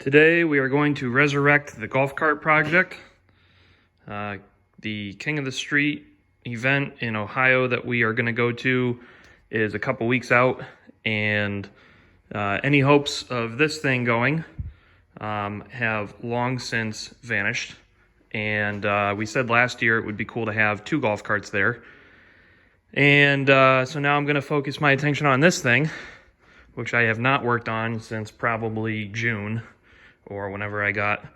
Today we are going to resurrect the golf cart project. The King of the Street event in Ohio that we are going to go to is a couple weeks out, and any hopes of this thing going have long since vanished. And we said last year it would be cool to have 2 golf carts there. And so now I'm going to focus my attention on this thing, which I have not worked on since probably June, or whenever I got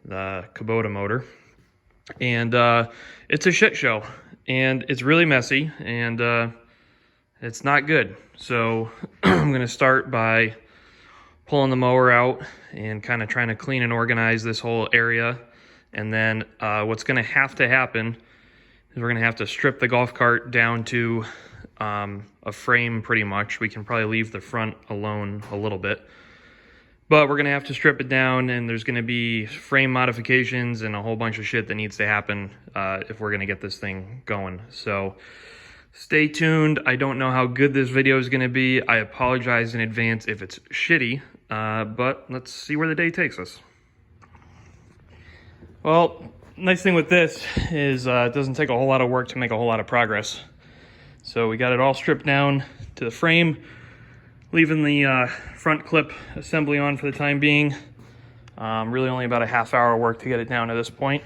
the Kubota motor. And it's a shit show, and it's really messy, and it's not good. So I'm going to start by pulling the mower out and kind of trying to clean and organize this whole area. And then what's going to have to happen is we're going to have to strip the golf cart down to a frame pretty much. We can probably leave the front alone a little bit. But we're going to have to strip it down, and there's going to be frame modifications and a whole bunch of shit that needs to happen if we're going to get this thing going. So stay tuned. I don't know how good this video is going to be. I apologize in advance if it's shitty, but let's see where the day takes us. Well, nice thing with this is it doesn't take a whole lot of work to make a whole lot of progress. So we got it all stripped down to the frame, leaving the front clip assembly on for the time being. Really only about a half hour work to get it down to this point.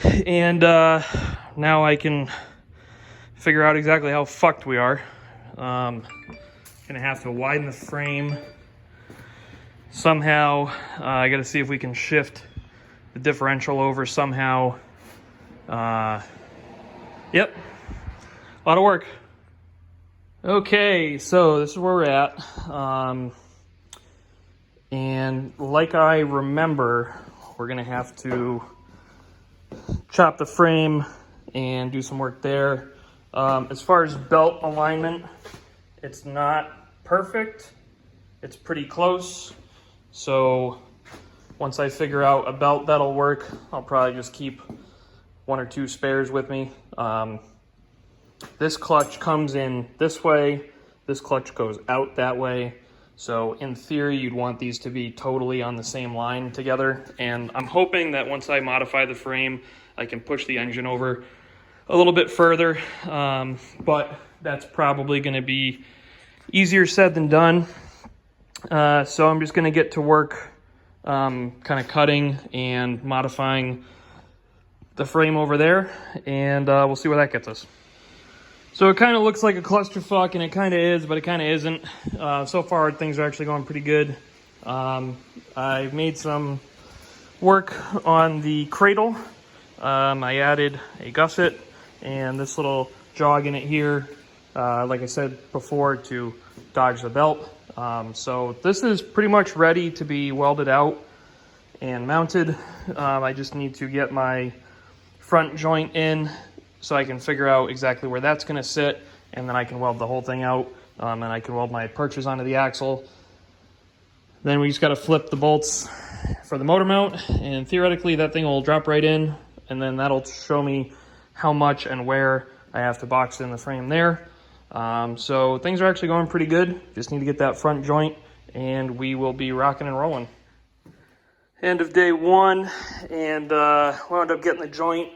And now I can figure out exactly how fucked we are. Gonna have to widen the frame somehow. I gotta see if we can shift the differential over somehow. Yep, a lot of work. Okay, so this is where we're at, and like I remember, we're gonna have to chop the frame and do some work there. As far as belt alignment, it's not perfect. It's pretty close, so once I figure out a belt that'll work, I'll probably just keep 1 or 2 spares with me. This clutch comes in this way, this clutch goes out that way. So in theory, you'd want these to be totally on the same line together. And I'm hoping that once I modify the frame, I can push the engine over a little bit further. But that's probably gonna be easier said than done. So I'm just gonna get to work kind of cutting and modifying the frame over there, and we'll see where that gets us. So it kind of looks like a clusterfuck, and it kind of is, but it kind of isn't. So far, things are actually going pretty good. I've made some work on the cradle. I added a gusset and this little jog in it here, like I said before, to dodge the belt. So this is pretty much ready to be welded out and mounted. I just need to get my front joint in so I can figure out exactly where that's going to sit, and then I can weld the whole thing out, and I can weld my perches onto the axle. Then we just got to flip the bolts for the motor mount, and theoretically that thing will drop right in, and then that'll show me how much and where I have to box in the frame there. So things are actually going pretty good. Just need to get that front joint, and we will be rocking and rolling. End of day 1, and wound up getting the joint,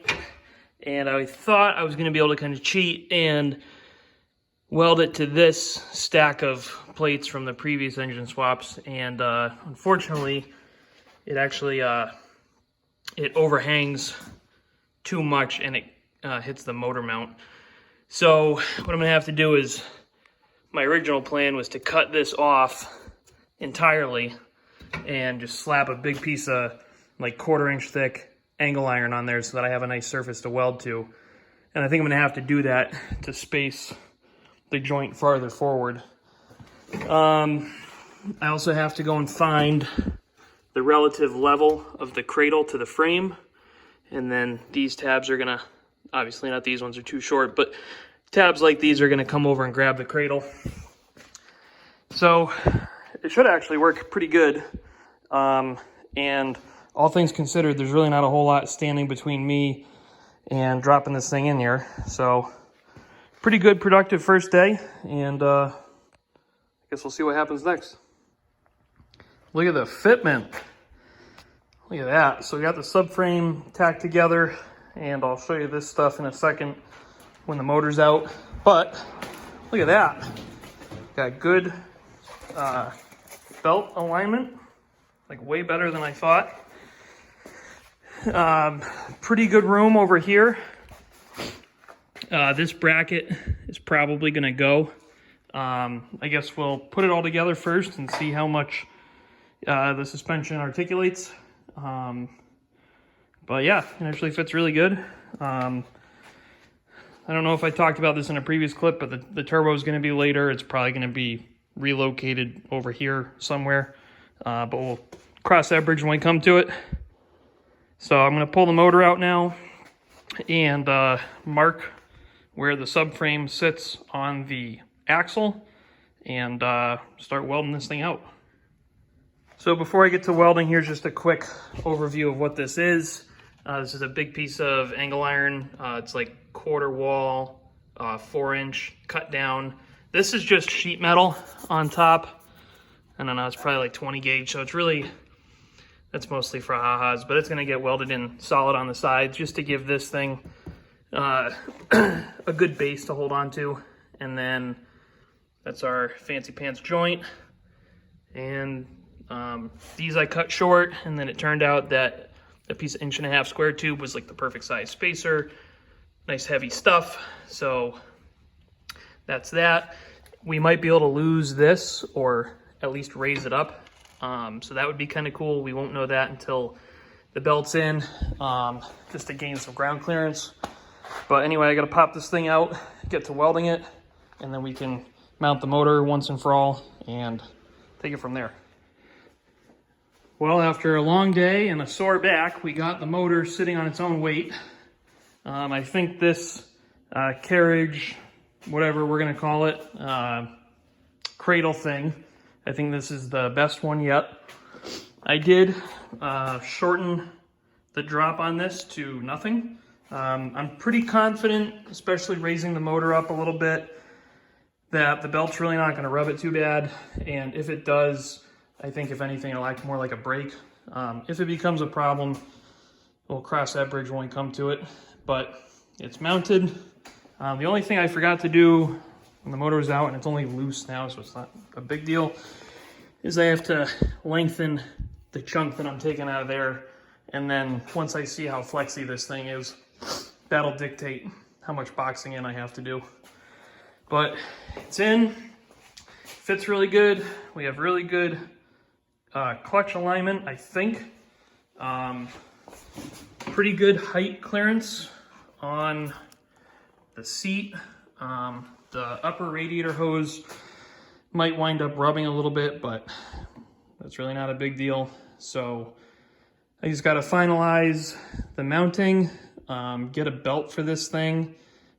and I thought I was going to be able to kind of cheat and weld it to this stack of plates from the previous engine swaps, and unfortunately it actually it overhangs too much, and it hits the motor mount. So what I'm going to have to do is, my original plan was to cut this off entirely and just slap a big piece of like 1/4 inch thick angle iron on there so that I have a nice surface to weld to. And I think I'm going to have to do that to space the joint farther forward. I also have to go and find the relative level of the cradle to the frame. And then these tabs are going to, obviously not these ones, are too short, but tabs like these are going to come over and grab the cradle. So it should actually work pretty good. And all things considered, there's really not a whole lot standing between me and dropping this thing in here. So pretty good, productive first day, and I guess we'll see what happens next. Look at the fitment. Look at that. So we got the subframe tacked together, and I'll show you this stuff in a second when the motor's out. But look at that. Got good belt alignment, like way better than I thought. Pretty good room over here. This bracket is probably going to go. I guess we'll put it all together first and see how much the suspension articulates. But yeah, it actually fits really good. I don't know if I talked about this in a previous clip, but the turbo is going to be later. It's probably going to be relocated over here somewhere. But we'll cross that bridge when we come to it. So I'm going to pull the motor out now and mark where the subframe sits on the axle and start welding this thing out. So before I get to welding, here's just a quick overview of what this is. This is a big piece of angle iron. It's like quarter wall, 4-inch cut down. This is just sheet metal on top. I don't know, it's probably like 20 gauge, so it's really, that's mostly for ha-has, but it's gonna get welded in solid on the sides just to give this thing a good base to hold on to. And then that's our fancy pants joint. And these I cut short, and then it turned out that a piece of 1.5 inch square tube was like the perfect size spacer. Nice heavy stuff. So that's that. We might be able to lose this or at least raise it up. So that would be kind of cool. We won't know that until the belt's in, just to gain some ground clearance. But anyway, I got to pop this thing out, get to welding it, and then we can mount the motor once and for all and take it from there. Well, after a long day and a sore back, we got the motor sitting on its own weight. I think this carriage, whatever we're going to call it, cradle thing, I think this is the best one yet. I did shorten the drop on this to nothing. I'm pretty confident, especially raising the motor up a little bit, that the belt's really not going to rub it too bad. And if it does, I think if anything, it'll act more like a brake. If it becomes a problem, we'll cross that bridge when we come to it. But it's mounted. The only thing I forgot to do when the motor was out, and it's only loose now, so it's not a big deal, is I have to lengthen the chunk that I'm taking out of there. And then once I see how flexy this thing is, that'll dictate how much boxing in I have to do. But it's in, fits really good. We have really good clutch alignment, I think. Pretty good height clearance on the seat. The upper radiator hose might wind up rubbing a little bit, but that's really not a big deal. So I just got to finalize the mounting, get a belt for this thing,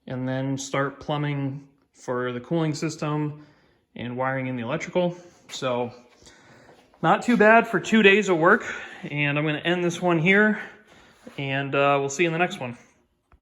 and then start plumbing for the cooling system and wiring in the electrical. So not too bad for 2 days of work, and I'm going to end this one here, and we'll see you in the next one.